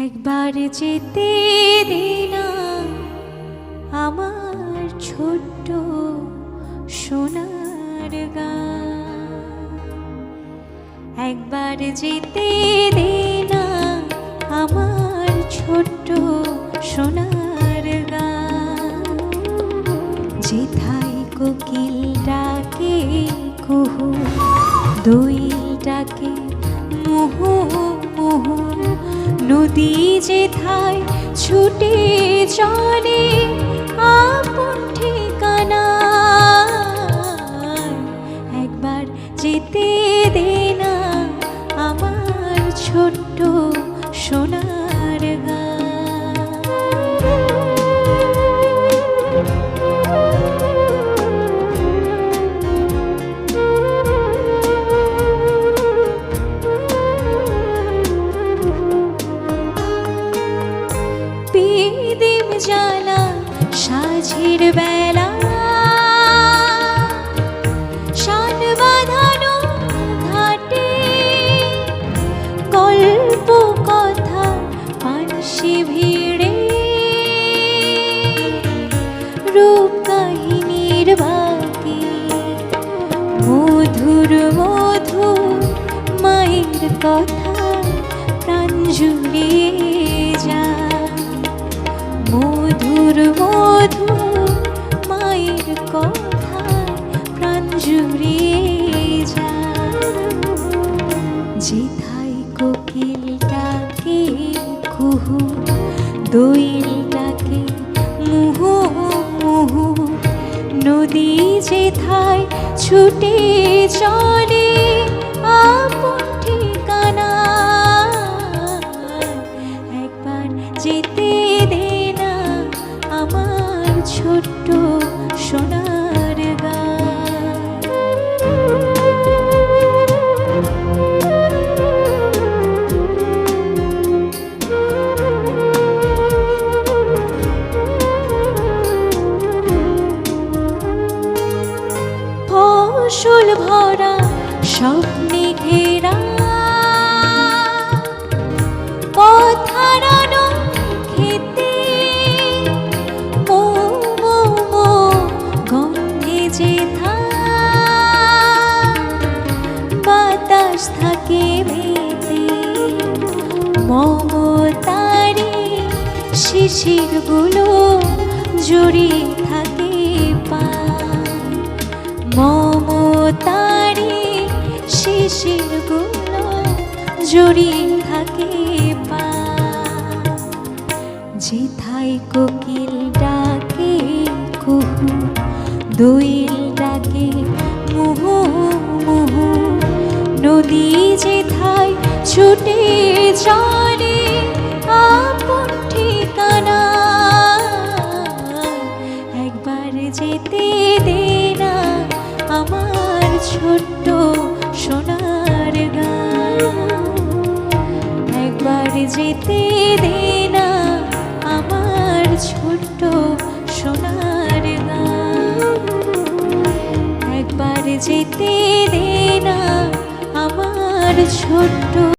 একবার যেতে দে না আমার ছোট্ট সোনার গাঁ, একবার যেতে দে না আমার ছোট্ট সোনার গাঁ। যেথায় কোকিল ডাকে কুহু, দোয়েল ডাকে মুহু মুহু, নদী যেথায় ছুটে চলে আপন ঠিকানায়। একবার যেতে দে না আমার ছোট্ট সোনার গাঁ। প্রদীপ জ্বালা সাঁঝের বেলা, শান বাঁধানো ঘাটে গল্প কথা পানসি ভিড়ে, রূপ কাহিনীর বাকি মধুর মধুর মায়ের কথা প্রাণ জুড়িয়ে যায়। মধুর মধুর মায়ের কথা প্রাণ জুড়িয়ে যায়। যেথায় কোকিল ডাকে কুহু, দোয়েল ডাকে মুহু মুহু, নদী যেথায় ছুটে চলে আপন ঠিকানায়। একবার যেতে দে না আমার ছোট্ট সোনার গাঁ। ফসল ভরা স্বপ্নে ঘেরা পথ হারানো খেতে, গন্ধে যেথায় বাতাস থাকে মেতে, মমতারি শিশিরগুলো জড়িয়ে থাকে পায়। মমতারি শিশিরগুলো জড়িয়ে থাকে পায়। যেথায় কোকিল ডাকে কুহু, দোয়েল ডাকে মুহু মুহু, নদী যেথায় ছুটে চলে আপন ঠিকানায়। একবার যেতে দে না আমার ছোট্ট সোনার গাঁ। একবার যেতে দে না আমার ছোট্ট সোনার গাঁ। একবার যেতে দে না আমার ছোট্ট